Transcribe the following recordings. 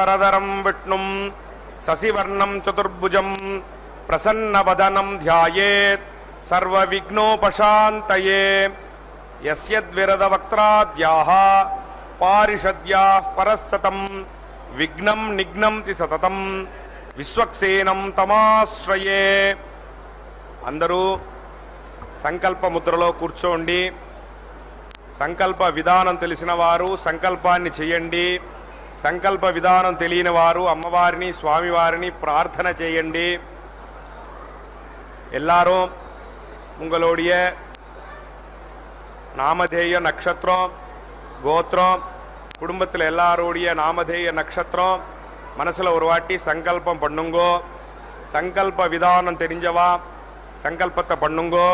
ಶುಕ್ಲಾಂಬರಧರಂ ವಿಷ್ಣುಂ ಶಶಿವರ್ಣಂ ಚತುರ್ಭುಜಂ ಪ್ರಸನ್ನವದನಂ ಧ್ಯಾಯೇತ್ ಸರ್ವವಿಘ್ನೋಪಶಾಂತಯೇ. ಯಸ್ಯದ್ವಿರದವಕ್ತ್ರಾದ್ಯಾಃ ಪಾರಿಷದ್ಯಾಃ ಪರಸ್ಸತಂ ವಿಘ್ನಂ ನಿಘ್ನಂತಿ ಸತತಂ విశ్వక్సేనం తమాశ్రయే. అందరూ సంకల్ప ముద్రలో కూర్చోండి. సంకల్ప విధానం తెలిసిన వారు సంకల్పాన్ని చేయండి. సంకల్ప విధానం తెలియని వారు అమ్మవారిని స్వామివారిని ప్రార్థన చేయండి. எல்லாரும் உங்களுடைய நாமதேய நட்சத்திரம், கோத்திரம், குடும்பத்தில் எல்லாருடைய நாமதேய நட்சத்திரம் மனசில் ஒரு வாட்டி சங்கல்பம் பண்ணுங்கோ. சங்கல்ப விதானம் தெரிஞ்சவா சங்கல்பத்தை பண்ணுங்கோ.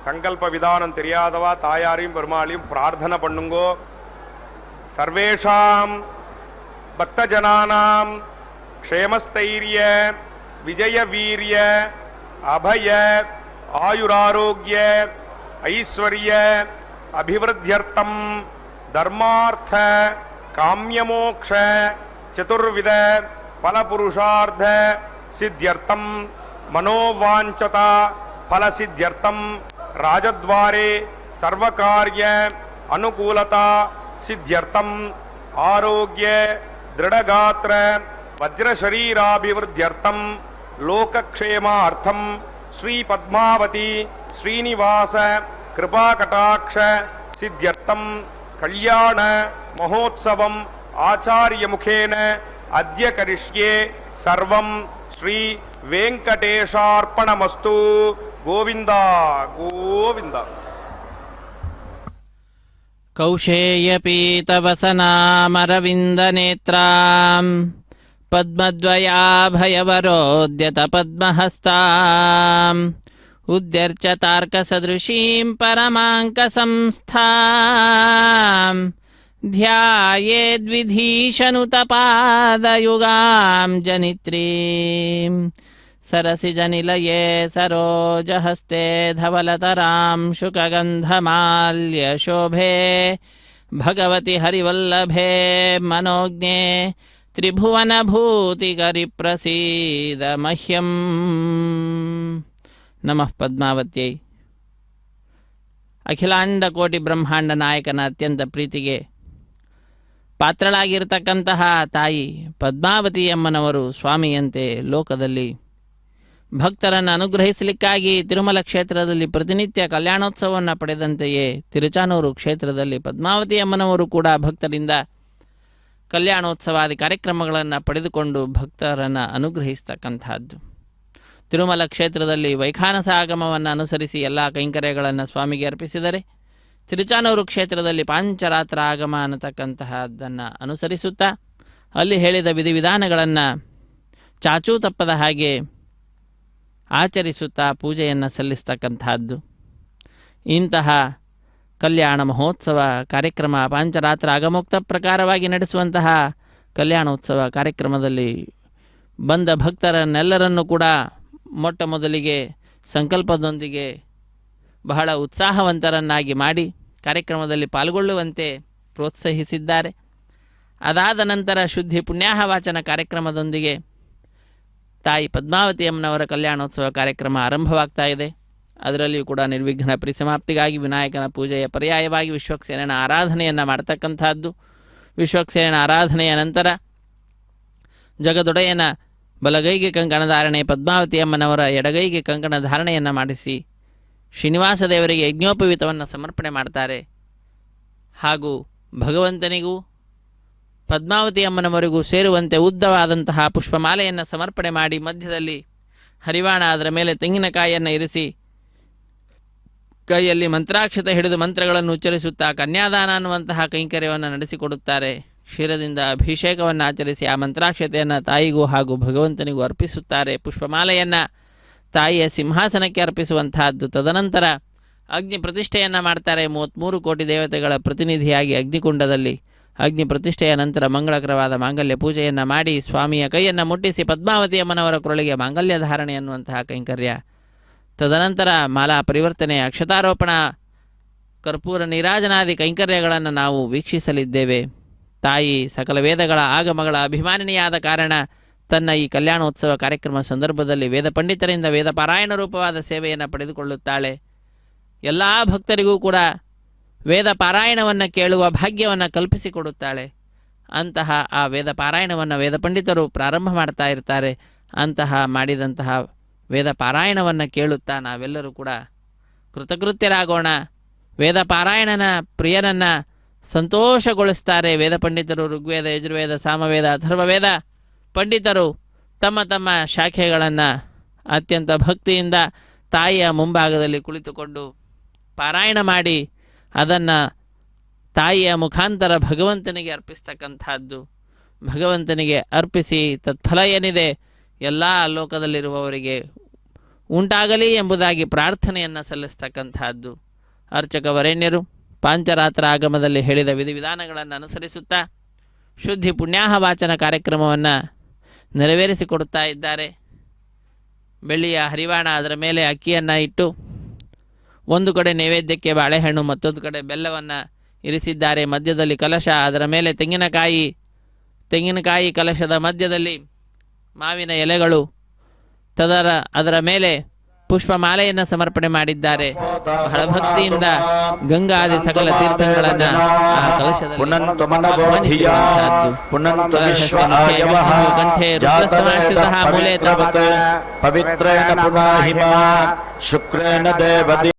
சங்கல்ப விதானம் தெரியாதவா தாயாரையும் பெருமாளையும் பிரார்த்தனை பண்ணுங்கோ. சர்வேஷாம் பக்தஜனானாம் க்ஷேமஸ்தைரிய விஜய வீரிய அபய ஆயுராரோக்கிய ஐஸ்வர்ய அபிவிருத்தியர்த்தம் தர்மார்த்த காமியமோக்ஷ ಚತುರ್ವಿಧ ಫಲಪುರುಷಾರ್ಥ ಸಿದ್ಧ್ಯರ್ಥಂ ಮನೋವಾಂಛತ ಫಲಸಿದ್ಧ್ಯರ್ಥಂ ರಾಜದ್ವಾರೆ ಸರ್ವಕಾರ್ಯ ಅನುಕೂಲತಾ ಸಿದ್ಧ್ಯರ್ಥಂ ಆರೋಗ್ಯ ದೃಢಗಾತ್ರ ವಜ್ರಶರೀರಾಭಿವೃದ್ಧ್ಯರ್ಥಂ ಲೋಕಕ್ಷೇಮಾರ್ಥಂ ಶ್ರೀ ಪದ್ಮಾವತಿ ಶ್ರೀನಿವಾಸ ಕೃಪಾಕಟಾಕ್ಷ ಸಿದ್ಧ್ಯರ್ಥಂ ಕಲ್ಯಾಣ ಮಹೋತ್ಸವಂ ಆಚಾರ್ಯ ಮುಖೇನ ಅದ್ಯ ಕರಿಷ್ಯೆ. ಸರ್ವಂ ಶ್ರೀ ವೆಂಕಟೇಶಾರ್ಪಣಮಸ್ತು. ಗೋವಿಂದ ಗೋವಿಂದ. ಕೌಶೇಯಪೀತವಸನಾಮರವಿಂದನೇತ್ರಾಂ ಪದ್ಮದ್ವಯಾಭಯವರೋದ್ಯತ ಪದ್ಮಹಸ್ತಾಂ ಉದ್ಯರ್ಚತಾರ್ಕಸದೃಶೀಂ ಪರಮಾಂಕಸಂಸ್ಥಾಂ ಧ್ಯಾಯೇದ್ವಿಧೀಶನುತಪಾದಯುಗಾಂ ಜನಿತ್ರೀಂ ಸರಸಿಜನಿಲಯೇ ಸರೋಜಹಸ್ತೆ ಧವಲತರಾಂ ಶುಕಗಂಧಮಾಲ್ಯಶೋಭೆ ಭಗವತಿ ಹರಿವಲ್ಲಭೆ ಮನೋಜ್ಞೆ ತ್ರಿಭುವನಭೂತಿಕರಿಪ್ರಸೀದ ಮಹ್ಯಂ. ನಮಃ ಪದ್ಮಾವತ್ಯೈ. ಅಖಿಲಾಂಡ ಕೋಟಿ ಬ್ರಹ್ಮಾಂಡ ನಾಯಕನ ಅತ್ಯಂತ ಪ್ರೀತಿಗೆ ಪಾತ್ರಳಾಗಿರ್ತಕ್ಕಂತಹ ತಾಯಿ ಪದ್ಮಾವತಿ ಅಮ್ಮನವರು ಸ್ವಾಮಿಯಂತೆ ಲೋಕದಲ್ಲಿ ಭಕ್ತರನ್ನು ಅನುಗ್ರಹಿಸಲಿಕ್ಕಾಗಿ ತಿರುಮಲ ಕ್ಷೇತ್ರದಲ್ಲಿ ಪ್ರತಿನಿತ್ಯ ಕಲ್ಯಾಣೋತ್ಸವವನ್ನು ಪಡೆದಂತೆಯೇ ತಿರುಚಾನೂರು ಕ್ಷೇತ್ರದಲ್ಲಿ ಪದ್ಮಾವತಿ ಅಮ್ಮನವರು ಕೂಡ ಭಕ್ತರಿಂದ ಕಲ್ಯಾಣೋತ್ಸವಾದಿ ಕಾರ್ಯಕ್ರಮಗಳನ್ನು ಪಡೆದುಕೊಂಡು ಭಕ್ತರನ್ನು ಅನುಗ್ರಹಿಸ್ತಕ್ಕಂತಹದ್ದು. ತಿರುಮಲ ಕ್ಷೇತ್ರದಲ್ಲಿ ವೈಖಾನಸ ಆಗಮವನ್ನು ಅನುಸರಿಸಿ ಎಲ್ಲ ಕೈಂಕರ್ಯಗಳನ್ನು ಸ್ವಾಮಿಗೆ ಅರ್ಪಿಸಿದರೆ, ತಿರುಚಾನೂರು ಕ್ಷೇತ್ರದಲ್ಲಿ ಪಾಂಚರಾತ್ರ ಆಗಮ ಅನ್ನತಕ್ಕಂತಹದ್ದನ್ನು ಅನುಸರಿಸುತ್ತಾ ಅಲ್ಲಿ ಹೇಳಿದ ವಿಧಿವಿಧಾನಗಳನ್ನು ಚಾಚೂ ತಪ್ಪದ ಹಾಗೆ ಆಚರಿಸುತ್ತಾ ಪೂಜೆಯನ್ನು ಸಲ್ಲಿಸ್ತಕ್ಕಂತಹದ್ದು. ಇಂತಹ ಕಲ್ಯಾಣ ಮಹೋತ್ಸವ ಕಾರ್ಯಕ್ರಮ ಪಾಂಚರಾತ್ರ ಆಗಮೋಕ್ತ ಪ್ರಕಾರವಾಗಿ ನಡೆಸುವಂತಹ ಕಲ್ಯಾಣೋತ್ಸವ ಕಾರ್ಯಕ್ರಮದಲ್ಲಿ ಬಂದ ಭಕ್ತರನ್ನೆಲ್ಲರನ್ನೂ ಕೂಡ ಮೊಟ್ಟ ಮೊದಲಿಗೆ ಸಂಕಲ್ಪದೊಂದಿಗೆ ಬಹಳ ಉತ್ಸಾಹವಂತರನ್ನಾಗಿ ಮಾಡಿ ಕಾರ್ಯಕ್ರಮದಲ್ಲಿ ಪಾಲ್ಗೊಳ್ಳುವಂತೆ ಪ್ರೋತ್ಸಾಹಿಸಿದ್ದಾರೆ. ಅದಾದ ನಂತರ ಶುದ್ಧಿ ಪುಣ್ಯಾಹ ವಾಚನ ಕಾರ್ಯಕ್ರಮದೊಂದಿಗೆ ತಾಯಿ ಪದ್ಮಾವತಿ ಅಮ್ಮನವರ ಕಲ್ಯಾಣೋತ್ಸವ ಕಾರ್ಯಕ್ರಮ ಆರಂಭವಾಗ್ತಾ ಇದೆ. ಅದರಲ್ಲಿಯೂ ಕೂಡ ನಿರ್ವಿಘ್ನ ಪರಿಸಮಾಪ್ತಿಗಾಗಿ ವಿನಾಯಕನ ಪೂಜೆಯ ಪರ್ಯಾಯವಾಗಿ ವಿಶ್ವಕ್ಸೇನನ ಆರಾಧನೆಯನ್ನು ಮಾಡ್ತಕ್ಕಂಥದ್ದು. ವಿಶ್ವಕ್ಸೇನನ ಆರಾಧನೆಯ ನಂತರ ಜಗದೊಡೆಯನ ಬಲಗೈಗೆ ಕಂಕಣ ಧಾರಣೆ, ಪದ್ಮಾವತಿ ಅಮ್ಮನವರ ಎಡಗೈಗೆ ಕಂಕಣ ಧಾರಣೆಯನ್ನು ಮಾಡಿಸಿ ಶ್ರೀನಿವಾಸ ದೇವರಿಗೆ ಯಜ್ಞೋಪವೀತವನ್ನು ಸಮರ್ಪಣೆ ಮಾಡ್ತಾರೆ. ಹಾಗೂ ಭಗವಂತನಿಗೂ ಪದ್ಮಾವತಿ ಅಮ್ಮನವರಿಗೂ ಸೇರುವಂತೆ ಉದ್ದವಾದಂತಹ ಪುಷ್ಪಮಾಲೆಯನ್ನು ಸಮರ್ಪಣೆ ಮಾಡಿ ಮಧ್ಯದಲ್ಲಿ ಹರಿವಾಣ, ಅದರ ಮೇಲೆ ತೆಂಗಿನಕಾಯಿಯನ್ನು ಇರಿಸಿ ಕೈಯಲ್ಲಿ ಮಂತ್ರಾಕ್ಷತೆ ಹಿಡಿದು ಮಂತ್ರಗಳನ್ನು ಉಚ್ಚರಿಸುತ್ತಾ ಕನ್ಯಾದಾನ ಅನ್ನುವಂತಹ ಕೈಂಕರ್ಯವನ್ನು ನಡೆಸಿಕೊಡುತ್ತಾರೆ. ಕ್ಷೀರದಿಂದ ಅಭಿಷೇಕವನ್ನು ಆಚರಿಸಿ ಆ ಮಂತ್ರಾಕ್ಷತೆಯನ್ನು ತಾಯಿಗೂ ಹಾಗೂ ಭಗವಂತನಿಗೂ ಅರ್ಪಿಸುತ್ತಾರೆ. ಪುಷ್ಪಮಾಲೆಯನ್ನು ತಾಯಿಯ ಸಿಂಹಾಸನಕ್ಕೆ ಅರ್ಪಿಸುವಂತಹದ್ದು. ತದನಂತರ ಅಗ್ನಿ ಪ್ರತಿಷ್ಠೆಯನ್ನು ಮಾಡ್ತಾರೆ. 33 ಕೋಟಿ ದೇವತೆಗಳ ಪ್ರತಿನಿಧಿಯಾಗಿ ಅಗ್ನಿಕುಂಡದಲ್ಲಿ ಅಗ್ನಿ ಪ್ರತಿಷ್ಠೆಯ ನಂತರ ಮಂಗಳಕರವಾದ ಮಾಂಗಲ್ಯ ಪೂಜೆಯನ್ನು ಮಾಡಿ ಸ್ವಾಮಿಯ ಕೈಯನ್ನು ಮುಟ್ಟಿಸಿ ಪದ್ಮಾವತಿ ಅಮ್ಮನವರ ಕೊರಳಿಗೆ ಮಾಂಗಲ್ಯ ಧಾರಣೆ ಅನ್ನುವಂತಹ ಕೈಂಕರ್ಯ. ತದನಂತರ ಮಾಲಾ ಪರಿವರ್ತನೆ, ಅಕ್ಷತಾರೋಪಣ, ಕರ್ಪೂರ ನೀರಾಜನಾದಿ ಕೈಂಕರ್ಯಗಳನ್ನು ನಾವು ವೀಕ್ಷಿಸಲಿದ್ದೇವೆ. ತಾಯಿ ಸಕಲ ವೇದಗಳ ಆಗಮಗಳ ಅಭಿಮಾನಿನಿಯಾದ ಕಾರಣ ತನ್ನ ಈ ಕಲ್ಯಾಣೋತ್ಸವ ಕಾರ್ಯಕ್ರಮ ಸಂದರ್ಭದಲ್ಲಿ ವೇದ ಪಂಡಿತರಿಂದ ವೇದ ಪಾರಾಯಣ ರೂಪವಾದ ಸೇವೆಯನ್ನು ಪಡೆದುಕೊಳ್ಳುತ್ತಾಳೆ. ಎಲ್ಲ ಭಕ್ತರಿಗೂ ಕೂಡ ವೇದ ಪಾರಾಯಣವನ್ನು ಕೇಳುವ ಭಾಗ್ಯವನ್ನು ಕಲ್ಪಿಸಿಕೊಡುತ್ತಾಳೆ. ಅಂತಹ ಆ ವೇದ ಪಾರಾಯಣವನ್ನು ವೇದ ಪಂಡಿತರು ಪ್ರಾರಂಭ ಮಾಡ್ತಾ ಇರ್ತಾರೆ. ಅಂತಹ ಮಾಡಿದಂತಹ ವೇದ ಪಾರಾಯಣವನ್ನು ಕೇಳುತ್ತಾ ನಾವೆಲ್ಲರೂ ಕೂಡ ಕೃತಕೃತ್ಯರಾಗೋಣ. ವೇದ ಪಾರಾಯಣನ ಪ್ರಿಯನನ್ನು ಸಂತೋಷಗೊಳಿಸ್ತಾರೆ ವೇದ ಪಂಡಿತರು. ಋಗ್ವೇದ, ಯಜುರ್ವೇದ, ಸಾಮವೇದ, ಅಥರ್ವವೇದ ಪಂಡಿತರು ತಮ್ಮ ತಮ್ಮ ಶಾಖೆಗಳನ್ನು ಅತ್ಯಂತ ಭಕ್ತಿಯಿಂದ ತಾಯಿಯ ಮುಂಭಾಗದಲ್ಲಿ ಕುಳಿತುಕೊಂಡು ಪಾರಾಯಣ ಮಾಡಿ ಅದನ್ನು ತಾಯಿಯ ಮುಖಾಂತರ ಭಗವಂತನಿಗೆ ಅರ್ಪಿಸ್ತಕ್ಕಂಥದ್ದು. ಭಗವಂತನಿಗೆ ಅರ್ಪಿಸಿ ತತ್ಫಲ ಏನಿದೆ ಎಲ್ಲ ಲೋಕದಲ್ಲಿರುವವರಿಗೆ ಉಂಟಾಗಲಿ ಎಂಬುದಾಗಿ ಪ್ರಾರ್ಥನೆಯನ್ನು ಸಲ್ಲಿಸ್ತಕ್ಕಂಥದ್ದು. ಅರ್ಚಕ ವರೇಣ್ಯರು ಪಾಂಚರಾತ್ರ ಆಗಮದಲ್ಲಿ ಹೇಳಿದ ವಿಧಿವಿಧಾನಗಳನ್ನು ಅನುಸರಿಸುತ್ತಾ ಶುದ್ಧಿ ಪುಣ್ಯಾಹ ವಾಚನ ಕಾರ್ಯಕ್ರಮವನ್ನು ನೆರವೇರಿಸಿಕೊಡುತ್ತಾ ಇದ್ದಾರೆ. ಬೆಳ್ಳಿಯ ಹರಿವಾಣ, ಅದರ ಮೇಲೆ ಅಕ್ಕಿಯನ್ನು ಇಟ್ಟು ಒಂದು ಕಡೆ ನೈವೇದ್ಯಕ್ಕೆ ಬಾಳೆಹಣ್ಣು, ಮತ್ತೊಂದು ಕಡೆ ಬೆಲ್ಲವನ್ನು ಇರಿಸಿದ್ದಾರೆ. ಮಧ್ಯದಲ್ಲಿ ಕಲಶ, ಅದರ ಮೇಲೆ ತೆಂಗಿನಕಾಯಿ ಕಲಶದ ಮಧ್ಯದಲ್ಲಿ ಮಾವಿನ ಎಲೆಗಳು, ಅದರ ಮೇಲೆ ಪುಷ್ಪಮಾಲೆಯನ್ನು ಸಮರ್ಪಣೆ ಮಾಡಿದ್ದಾರೆ. ಬಹಳ ಭಕ್ತಿಯಿಂದ ಗಂಗಾದಿ ಸಕಲ ತೀರ್ಥಗಳನ್ನು ಆ ಕಲಶದಲ್ಲಿ ಕಂಠೆ ರುದ್ರಸಮಾಶ್ರಿತಃ ಮೂಲೆ ಪವಿತ್ರೇಣ ಪುನಾಹಿಮ ಶುಕ್ರೇಣ ದೇವದಿ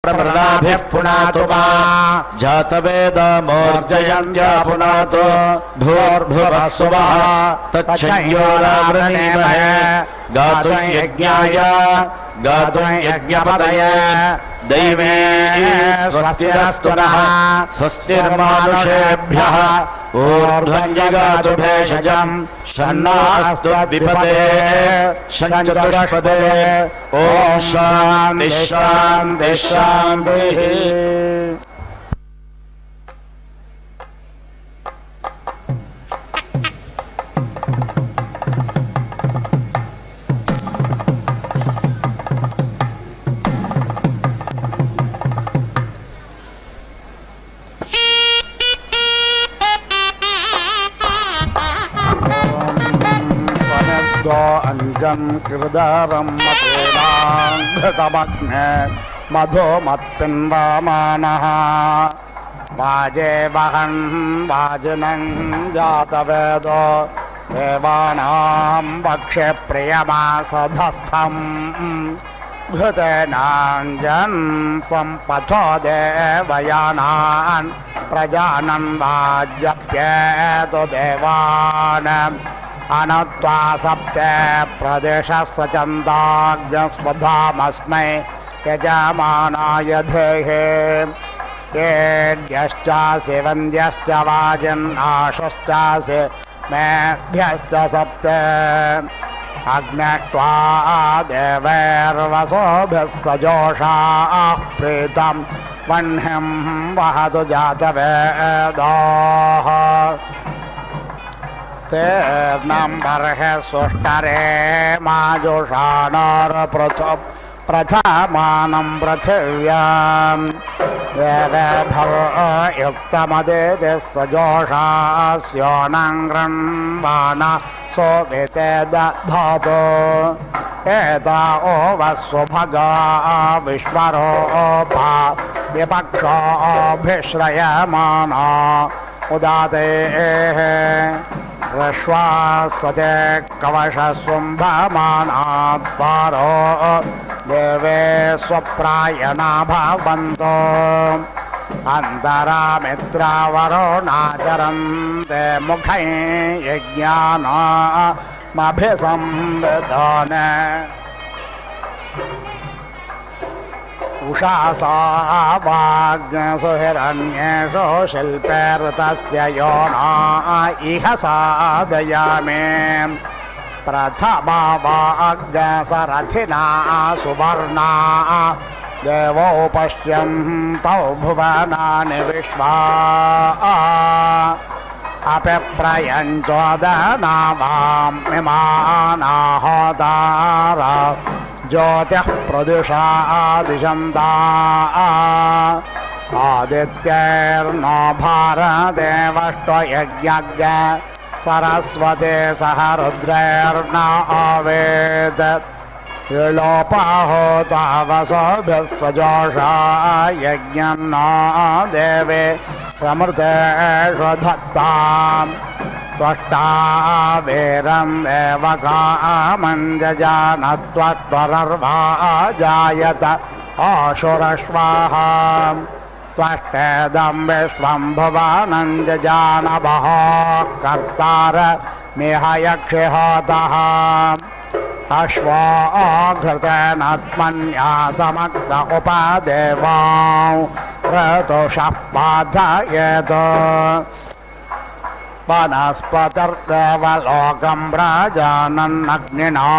प्रमृदाभिः पुनातु मा जातवेदमोर्जयन्त्या पुनातु भूर्भुवः स्वः तच्छयोरावृणीमहे गातुं यज्ञाय गातुं यज्ञपतये दैवे स्वस्तिरस्तु नः स्वस्तिर्मानुषेभ्यः ऊर्ध्वञ्जगातु भेषजम् शन्नास्तु द्विपदे शञ्चतुष्पदे ॐ शान्ति शान्ति शान्तिः। ऊर्ध्वो अञ्जन् कृदारं मतेनाङ्घृतमग्ने मधो मत्पिन्वामानः वाजे वहन् वाजिनं जातवेदो देवानां वक्षे प्रियमासधस्थम् घृतेनाञ्जन् सम्पथो देवयानान् प्रजानन् वाज्यप्येतु देवान् अनत्वा सप्ते प्रदेशः सचन्दाग्नस्वधामस्मै यजमानाय धेहे येऽद्यश्चासि वन्द्यश्च वाजिन्नाशश्चासि मेभ्यश्च सप्ते अग्नष्ट्वा देवैर्वसोभिः सजोषाः प्रीतं वह्निं वहतु जातवेदाः स्तेर्नं बर्हे सुष्टरे प्रथमानं पृथिव्याम् देवेभर्युक्तमदितिः सजोषास्योनं गृह्वाण सोभिते दधातु एता ओवस्वभगा विश्वरोपा विपक्षोऽभिश्रयमाना उदातेः रश्वासते कवशस्वम्भमानात् पारो देवे स्वप्रायणा भवन्तो अन्तरामित्रावरुणाचरन्ते मुखै यज्ञानामभिसंविधान उषासा वाग्नसुहिरण्येषु शिल्पेर्तस्य योना इह साधयामे प्रथमा वाग्नसरथिना सुवर्णा देवो पश्यन्तौ भुवनानि विश्वा अपि प्रयञ्चोदनावामिमानाहोतार ज्योतिः प्रदुषादिशन्ता आदित्यैर्नो भारदेवष्टयज्ञ सरस्वती सह रुद्रैर्न आवेद लोपाहोता वसोभिः सजोषा यज्ञं न देवे प्रमृतेषु धत्ताम् त्वष्टा वीरं देवकामञ्जजानत्वत्वरर्वा जायत आशुरश्वाहा त्वष्टेदं विश्वं भुवनं जजानवः कर्तार मिह यक्षिहोतः अश्वा घृतेनात्मन्या समक्त उपादेवां ऋतुषः पाठयेत् वनस्पतिर्देवलोकं व्रजानन्नग्निना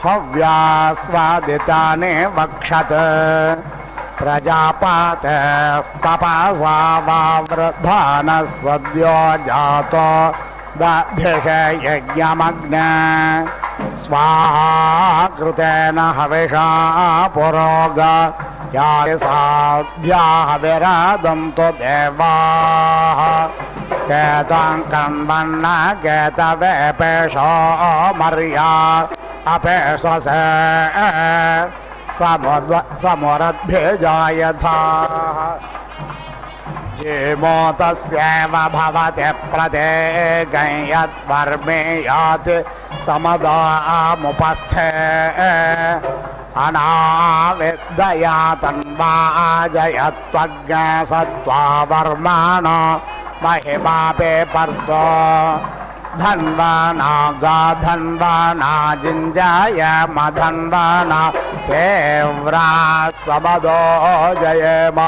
हव्यास्वादितानि वक्षत् प्रजापतेस्तपसा वावृधानः सद्यो जातो दधिषे यज्ञमग्ने स्वाहा कृतेन हविषा पुरोग यानि साध्याः विरादन्तु देवाः केतां कण्वन्न केतवेपेशो मर्या अपेशसे समुरद्भिजायथाः जेमो तस्यैव भवति प्रत्येकं यद्वर्मेयात् समदामुपस्थे अनाविद्यया तन्वाजयत्वज्ञसत्त्वा वर्माणो महिमापे पर्तो धन्वाना गाधन्वाना जिञ्जाय मधन्वाना तेव्रा समदो जयेम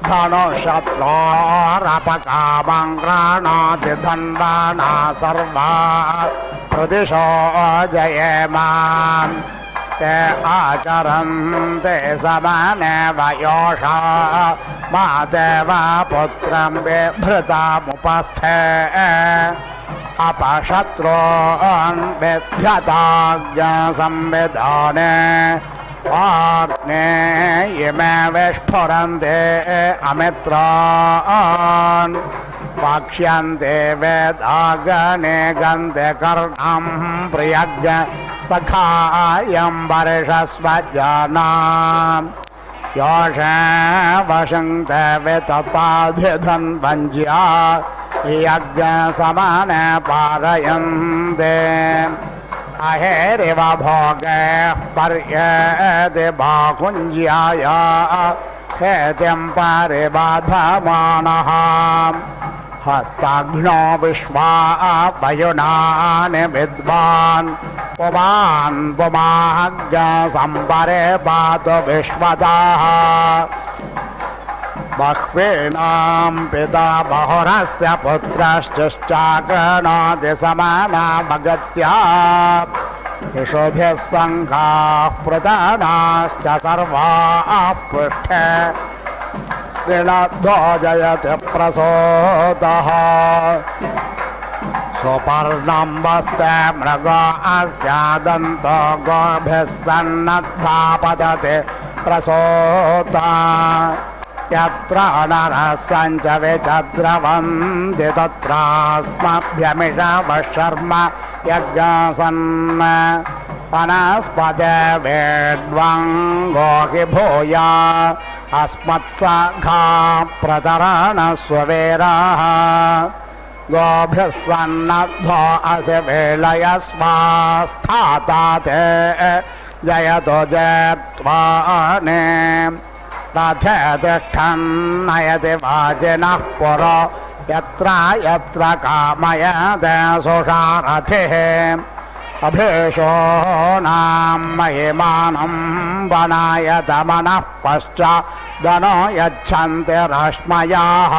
धनुषत्रोरपकामं गृह्णाति धन्वाना सर्वा प्रदिशो जयेमान् ते आचरन्ते समानेव योषा मादेव पुत्रं बिभृतामुपस्थे अपशत्रून् विद्यताज्ञसंविधाने पार्णे इमे विस्फुरन्ते अमित्रान् वाक्ष्यन्ते वेदागणे गन्ते कर्णं प्रियज्ञ सखायं वर्षस्वजानाम् योषे वशन्ते वितताधिधन्वञ्ज्या यज्ञसमाने पारयन्ते अहेरिव भोगे पर्येति बाहुञ्ज्याय हेतिं परिबाधमानः हस्ताघ्नो विश्वा पयुनानि विद्वान् पुमान् पुमाज्ञ सम्परे पातु विश्वतः बह्वीनां पिता बहुरस्य पुत्रश्चाकर्णाति समानामगत्या विशुधिः सङ्घाः प्रधानाश्च सर्वाः पृष्ठे ऋणद्धो जयति प्रसूतः सुपर्णं वस्ते मृगो अस्यादन्तो गोभिः सन्नद्धा पतति प्रसूता यत्र नरः सञ्च विचद्रवन्ति तत्रास्मभ्यमिषवः शर्म यज्ञसन् वनस्पते वेड्वङ्गो हि भूया अस्मत्सखा प्रतरणस्ववीरः गोभिः सन्नद्धो असि वेलयस्वास्थाता ते जयतो जयत्वाने रथे तिष्ठन्नयति वाजिनः पुरो यत्र यत्र कामयते सुषारथिः अभीषो नाम महिमानं वनायत मनः पश्चादनो यच्छन्ति रश्मयाः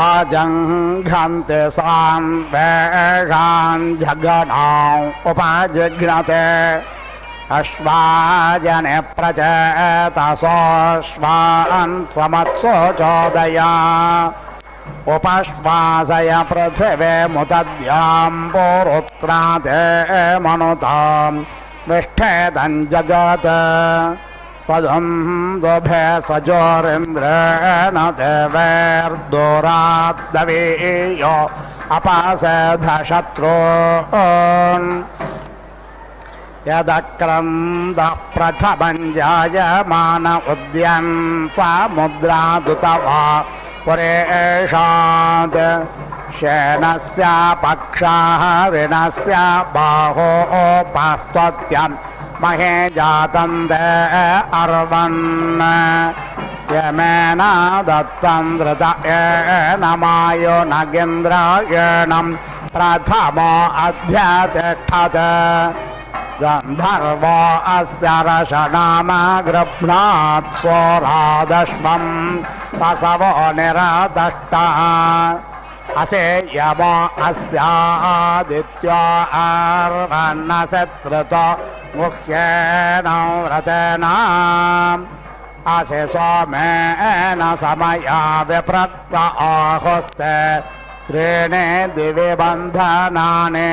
आजङ्घन्ति सान् वेषान् जघनां उपजिघ्नते अश्वाजने प्रचेतसोऽश्वान् समत्सो चोदया उपश्वासय पृथिवे मुदद्यां पुरुत्राते मनुतां विष्ठेदं जगत् सदुन्दुभे सजोरिन्द्रेण देवैर्दूराद्दवीयो अपासेधशत्रून् यदक्रन्दः प्रथमं जायमान उद्यन् समुद्रादुतवा पुरेषात् शेनस्य पक्षः ऋणस्य बाहोपास्तोत्यन् महे जातन्ते अर्वन् यमेन दत्तं धृतयेन मायो नगेन्द्रायणं प्रथमो अध्यतिष्ठत् गन्धर्वो अस्य रशनाम गृह्णात् सोरादश्वं वसवो निरदष्टः असेयमो अस्यादित्यो अर्वन्नशत्रुतो मुह्येन व्रतेन असि सोमेन समया विप्रक्त आहुस्ते त्रीणि दिवि बन्धनानि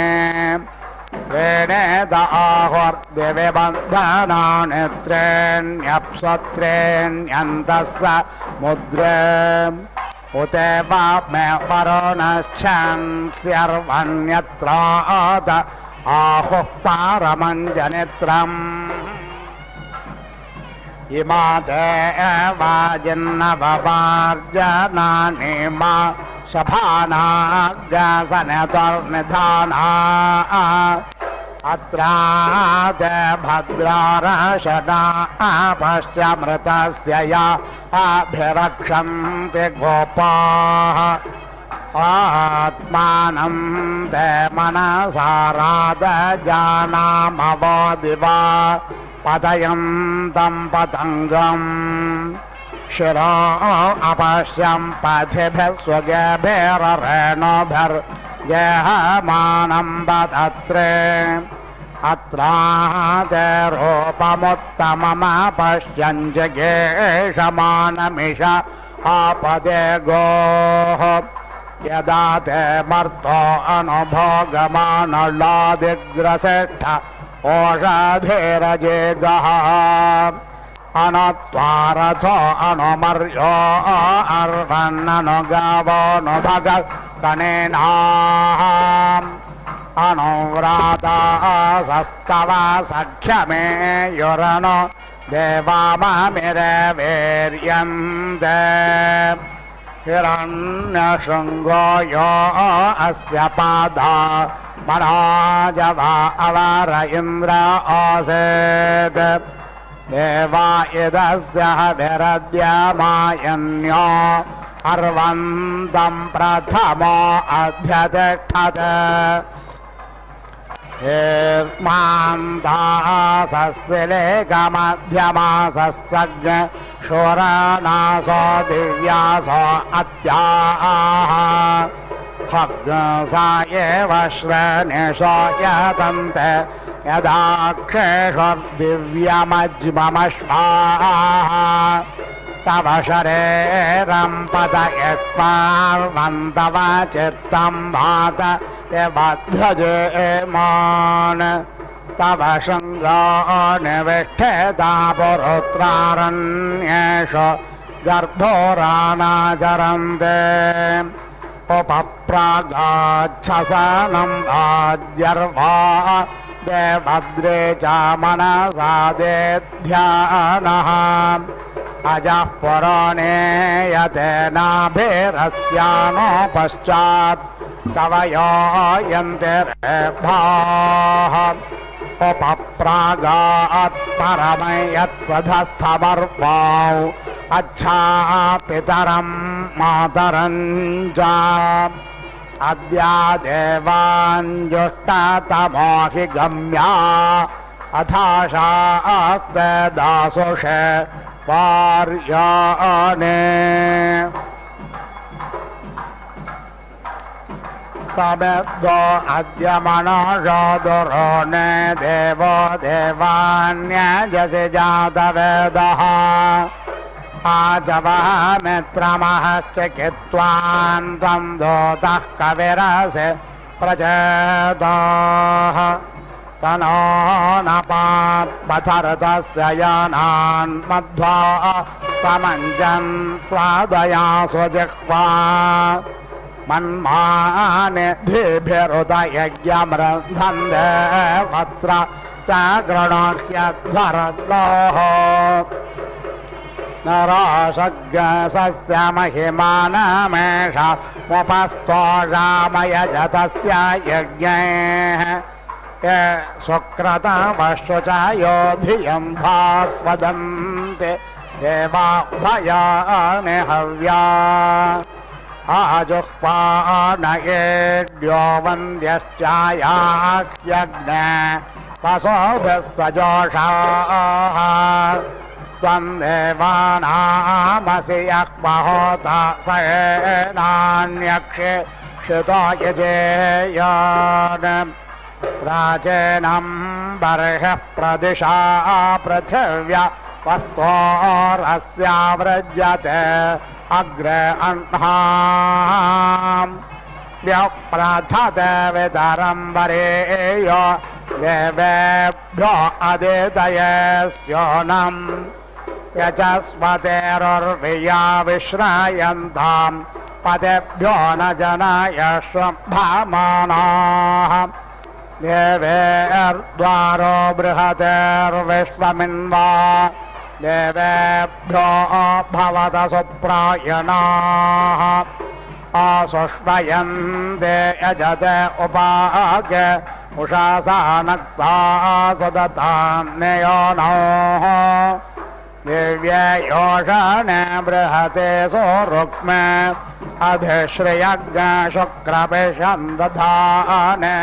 त्रीणेद आहुर्दिवि बन्धनानि त्रीण्यप्सुत्रीण्यन्तः मुद्रे उतेव मे वरुणश्चन्स्यर्वन्यत्राद आहुः पारमञ्जनित्रम् इमा ते वाजिन्नववार्जनानि मा शफानाग्रसनतुर्निधाना अत्राते भद्रारशना पश्यमृतस्य या अभिरक्षन्ति गोपाः आत्मानं ते मनसारादजानामवो दिवा पतयन्तं पतङ्गम् शिरो अपश्यं पथिभिः स्वगभिरेणुभिर्गेहमानं पतत्रे अत्राते रूपमुत्तममपश्यन् जगेषमानमिष आपदे गोः यदा ते मर्तो अनुभोगमानलादिग्रसेष्ठ ओषधेरजेगः अनत्वारथो अनुमर्यो अर्वन्ननुगावो नु भगकनेनाः अनुव्रातासस्तव सख्यमे युरनो देवाममिरवीर्यन्ते हिरण्यशृङ्गो यो अस्य पादा मनोजवा अवर इन्द्र आसीत् देवा इदस्य विरद्यमायन्यो अर्वन्तं प्रथमो अध्यतिष्ठत् हेत्मान्तासस्यलेकमध्यमासस्सज्ञ शोरनासो दिव्यासो अत्याः हग्सा एव श्रेणिषो यतन्ते यदाक्षेषुर्दिव्यमज्ममश्वाः तव शरीरं पतयत्पार्वन्तव चित्तं भात भद्रजेमान् तव शृङ्गो निविष्ठेता पुरुत्रारण्येषु गर्भोराणाचरन्ते उपप्रागाच्छसनं भाज्यर्वा देवद्रे च मनसा देध्यानः अजः पुराणे यतेनाभिरस्यानो पश्चात् कवयो यन्ते रेभाः उपप्रागात् परमयत्सधस्थमर्वाौ अच्छा पितरं मातरं च अद्या देवाञ्जुष्टतमो हि गम्या अथाशास्ते दासुषे पार्याने समेद्धो अद्य मनोषो दुरोणे देवो देवान्यजसि जातवेदः आजवः मित्रमहश्च कित्वान् त्वं दोतः कविरसि प्रचेदाः तनो न पात्पथरतस्य यानान् मध्वा समञ्जन् स्वादया स्वजिह्वा मन्मानिधिभिरुदयज्ञमृन्धन्दे वत्र च गृणोह्यध्वरलोः नराशग्रसस्य महिमानमेष उपस्तोषामयजतस्य यज्ञैः ये सुक्रतमश्व च यो धियं भास्वदन्ति देवाभयानि हव्या आजुह्वानयेड्यो वन्द्यश्चायाह्यग्ने वसोभिः सजोषाः त्वं देवानामसि यः महोता सेनान्यक्षे श्रुतो यजेयान् प्राचीनं बर्हिः प्रदिशा पृथिव्या वस्तोरस्यावृज्यते अग्रे अह्नाम् व्यप्रथते वितरं वरेयो देवेभ्यो अदितयस्योनम् यचस्वतेरुर्विया विश्रायन्तां पदेभ्यो न जनयश्वभामानाः देवेर्द्वारो बृहतेर्विश्वमिन्वा देवेभ्यो भवत सुप्रायणाः आसुष्वयन्ते यजते उपागे उषासा नक्ता सदतान्ययोनोः दिव्ये योषणे बृहते सुरुक्मे अधिश्रियज्ञ शुक्रपिशं दधाने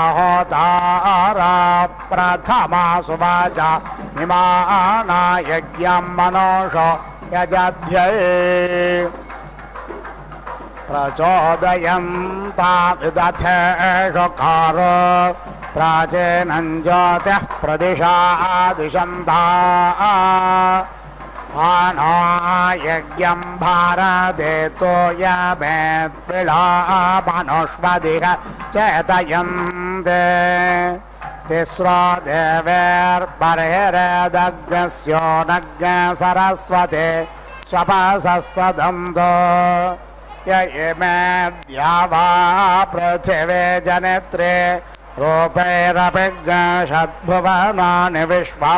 देव्याहोतारा प्रथमा सुवाचा हिमाना यज्ञं मनोषो यजध्यै प्रचोदयन्ता विदथेषुकारो प्राचीनं ज्योतिः प्रदिशादिशन्ता आनो यज्ञं भारदेतो यमेत्पिला मनुष्वदिह चेतयन् ते तिस्रो देवेर्बर्हिरेदग्स्यो नग् सरस्वते स्वपसस्सदन्तो य इमे द्यावा पृथिवे जनित्रे रूपैरभिषद्भुवनानि विश्वा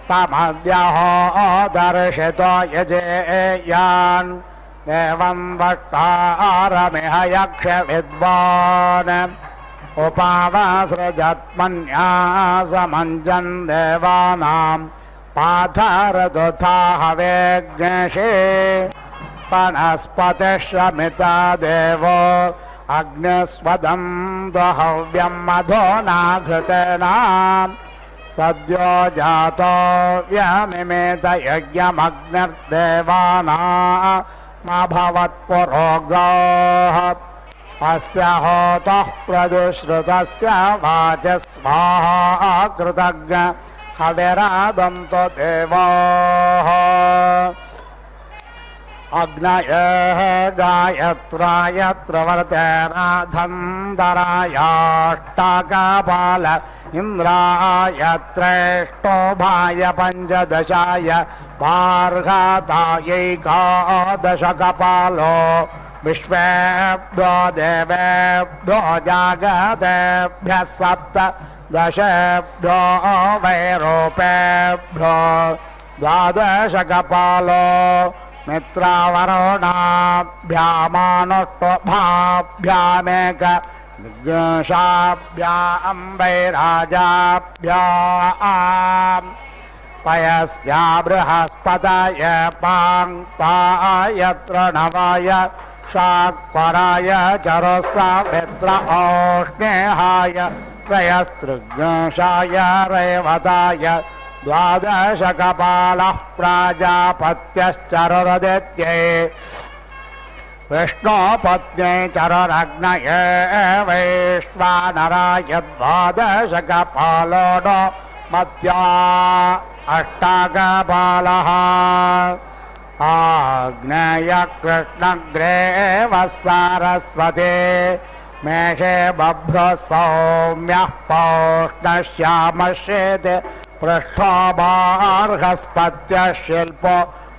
तमद्यहो दर्शितो यजेयान् देवं वष्टारमिह यक्ष विद्वान् उपावसृजत्मन्यासमञ्जन् देवानां पाथरदुथा हवेग्नषे वनस्पतिश्रमिता देवो अग्निस्वदं दुहव्यं मधोनाघृतेना सद्यो जातो व्यमिमेत यज्ञमग्निर्देवानामभवत्पुरोगाः अस्य होतः प्रदुश्रुतस्य वाचस्वाहा कृतज्ञ हविरादन्तो देवाः अग्नयः गायत्रायत्र वर्तेनाधन्दरायाष्टाकपाल इन्द्राय त्रेष्टोभाय पञ्चदशाय पार्घतायैकादशकपालो विश्वेभ्यो देवेभ्यो जागतेभ्यः सप्तदशेभ्यो वैरूपेभ्यो द्वादशकपालो मित्रावरुणाभ्यामानुष्टुभाभ्यामेक जिज्ञासाभ्यां वैराजाभ्याम् पयस्या बृहस्पतय पाङ्क्ताय तृणवाय शाक्वराय चरुस्सावित्र औष्णेहाय त्रयस्त्रिज्ञासाय रेवताय द्वादशकपालः प्राजापत्यश्चरुरदित्यै विष्णुपत्न्यै चरुरग्नये वैश्वानराय द्वादशकपालो नो मत्या अष्टाकपालः आग्नेय कृष्णग्रेव सरस्वती मेषे बभ्र सौम्यः पौष्णश्यामश्चेत् पृष्ठो बार्हस्पत्यः शिल्पो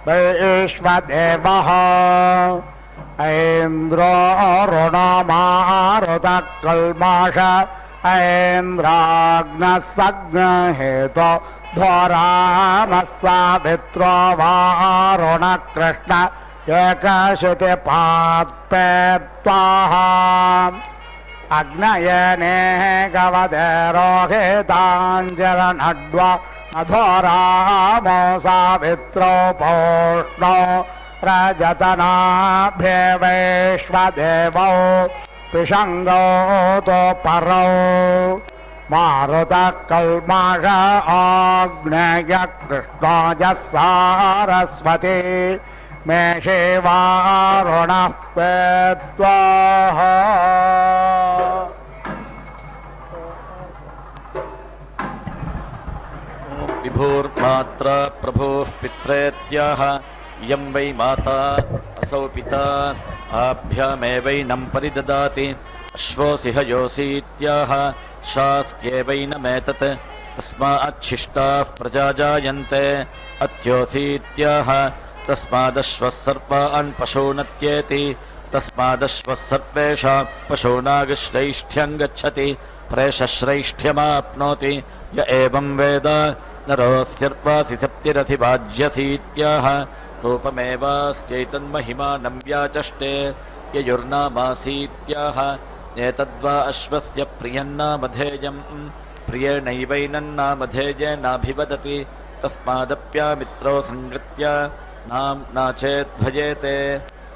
विश्वदेवः ऐन्द्रो अरुणो मारुतः कल्माष ऐन्द्राग्नः सग्नहेतो ध्वरामः सावित्रो वारुणः कृष्ण एकशितिपात्पेत्वाः अग्नयने गवदेरोहिताञ्जलनड्वा अधोरामो सावित्रो पौष्णो रजतनाभ्यवैश्वदेवौ पिशङ्गौ तो परौ मारुतः कल्माष आग्नेय कृष्णोजः सारस्वती मेषे वारुणः पेत्वाः विभोर्मात्रा प्रभोः पित्रेत्याह इयं वै माता असौ पिता आभ्यामेवैनं परिददाति अश्वोऽसि हयोऽसीत्याह शास्त्येवैनमेतत् तस्माच्छिष्टाः प्रजा जायन्ते अत्योऽसीत्याह तस्मादश्वः सर्पान् पशूनत्येति तस्मादश्वः सर्पेषां पशूनागश्रैष्ठ्यं गच्छति प्रेषश्रैष्ठ्यमाप्नोति य एवं वेद नरोऽस्यर्वासि सप्तिरधिभाज्यसीत्याह रूपमेवास्यैतन्महिमानं व्याचष्टे ययुर्नामासीत्याह एतद्वा अश्वस्य प्रियन्नामधेयं प्रियेणैवैनन्नामधेयेनाभिवदति तस्मादप्यामित्रो संगृत्य नाम्ना चेद्भजेते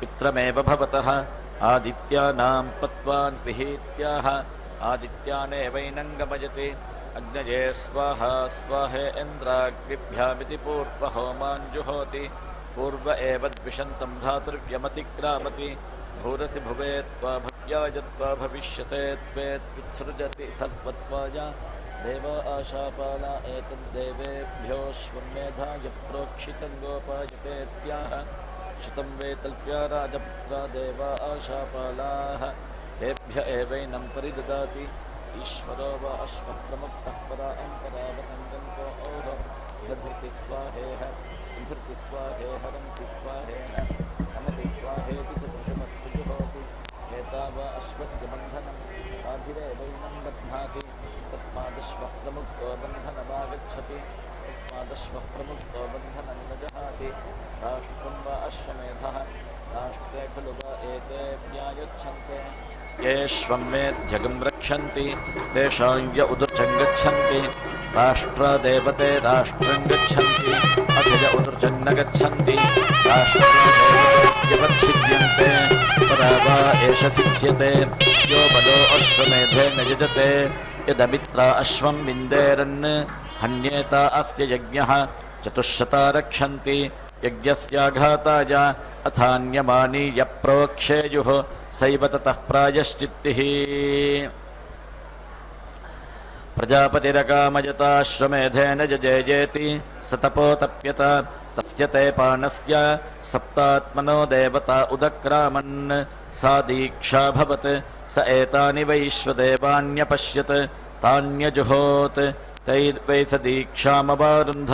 पित्रमेव भवतः आदित्यानां पत्वान् गृहीत्याह आदित्यानेवैनं गमयति अग्नये स्वाहा स्वाहे इन्द्राग्निभ्यामिति पूर्वहोमान् जुहोति पूर्व एव द्विषन्तं धातृव्यमतिक्रामति भूरसि भुवे त्वा भव्याय त्वा भविष्यते त्वेत्सृजति सर्वत्वाय देव आशापाला एतद्देवेभ्योऽश्वमेधाय प्रोक्षितं गोपायतेत्याह श्रुतं वैतल्प्या राजपुत्रा देवा आशापालाः तेभ्य एवैनं परिददाति ईश्वरो वा अश्वप्रमुक्तः परां परावतङ्गन्तो ओह दधति स्वाहेह विधृति स्वाहेह रन्ति स्वाहेह अमति स्वाहेति सदृशमत्सुजुहोति एता वा अश्वत्थबन्धनम् आभिरेवैनं बध्नाति तस्मादश्वः प्रमुक्तो बन्धनमागच्छति तस्मादश्वः प्रमुक्तो बन्धनं न जहाति राष्ट्रं वा अश्वमेधः राष्ट्रे खलु वा एते व्यायुच्छन्ते येष्वमेध्यगं रक्षन्ति तेषां य उदुर्जं गच्छन्ति राष्ट्रादेवते राष्ट्रं गच्छन्ति अथ य उदुर्जं न गच्छन्ति राष्ट्रादेवतेऽवच्छिद्यन्ते परा वा एष सिच्यते यो बलो अश्वमेधेन यजते यदमित्रा अश्वं विन्देरन् हन्येता अस्य यज्ञः चतुश्शता रक्षन्ति यज्ञस्याघाताय अथान्यमानी यप्रोक्षेयुः सैव ततः प्रायश्चित्तिः प्रजापतिरकामयताश्वमेधेन यजेयेति स तपोतप्यत तस्य ते पानस्य सप्तात्मनो देवता उदक्रामन् सा दीक्षाभवत् स एतानि वैश्वदेवान्यपश्यत् तान्यजुहोत् तैर्वै स दीक्षामवारुन्ध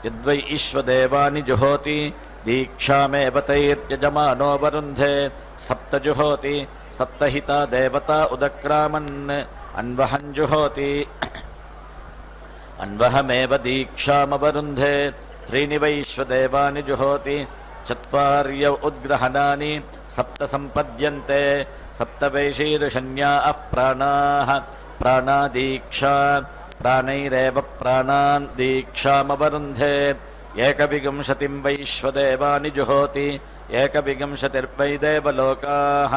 यद्वै ईश्वदेवानि जुहोति दीक्षामेव तैर्यजमानो वरुन्धे सप्तजुहोति सप्तहिता देवता उदक्रामन् अन्वहं जुहोति अन्वहमेव दीक्षामवरुन्धे त्रीणि वैश्वदेवानि जुहोति चत्वार्यौ उद्ग्रहणानि सप्त सम्पद्यन्ते सप्तवैशीर्षण्याः प्राणाः प्राणादीक्षा प्राणैरेव प्राणान् दीक्षामवरुन्धे एकविंशतिं वैश्वदेवानि जुहोति एकविंशतिर्वै देवलोकाः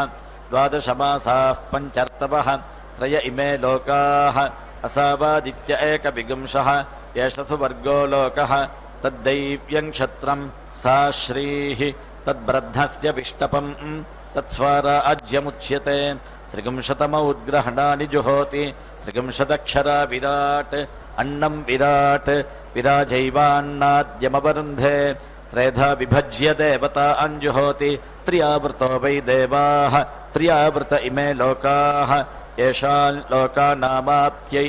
द्वादशमासाः पञ्चर्तवः त्रय इमे लोकाः असावादित्य एकविंशः एष सुवर्गो लोकः तद्दैव्यं क्षत्रं सा श्रीः तद्ब्रह्मस्य विष्टपं तत्स्वराज्यमुच्यते त्रिगुंशतमौ उद्ग्रहणानि जुहोति त्रिगुंशदक्षरा विराट् अन्नं विराट् विराजैवान्नाद्यमवरुन्धे त्रेधा विभज्य देवता अञ्जुहोति त्र्यावृतो वै देवाः त्र्यावृत इमे लोकाः येषान् लोकानामाप्यै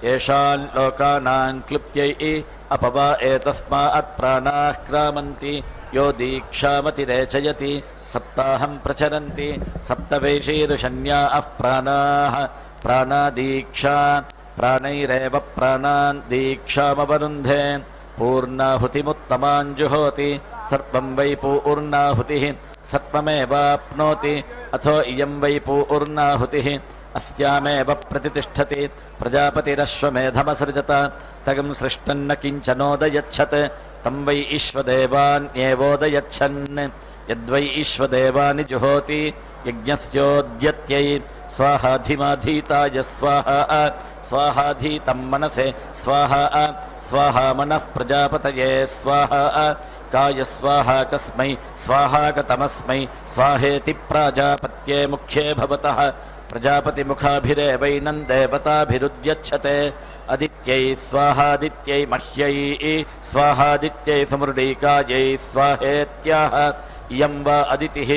येषान् लोकानां क्लृप्यै अपवा एतस्मात् प्राणाः क्रामन्ति यो दीक्षामतिरेचयति सप्ताहं प्रचरन्ति सप्तवैशीर्षण्याः प्राणाः प्राणादीक्षा प्राणैरेव प्राणान् दीक्षामवरुन्धे पूर्णाहुतिमुत्तमाञ्जुहोति सर्वं वै पूर्णाहुतिः सर्वमेवाप्नोति अथो इयं वै पूर्णाहुतिः अस्यामेव प्रतिष्ठति प्रजापतिरश्वमेधमसृजत तगं सृष्टन्न किञ्चनोदयच्छत् तं वै ईश्वदेवान्येवोदयच्छन् यद्वै ईश्वदेवानि जुहोति यज्ञस्योद्यत्यै स्वाहाधिमाधीताय स्वाहा स्वाहाधीतं मनसे स्वाहा स्वाहा मनः प्रजापतये स्वाहा काय स्वाहा कस्मै स्वाहागतमस्मै स्वाहेति प्राजापत्ये मुख्ये भवतः प्रजापतिमुखाभिरेवैनं देवताभिरुद्यच्छते अदित्यै स्वाहादित्यै मह्यै स्वाहादित्यै समृडीकायै स्वाहेत्याह इयं वा अदितिः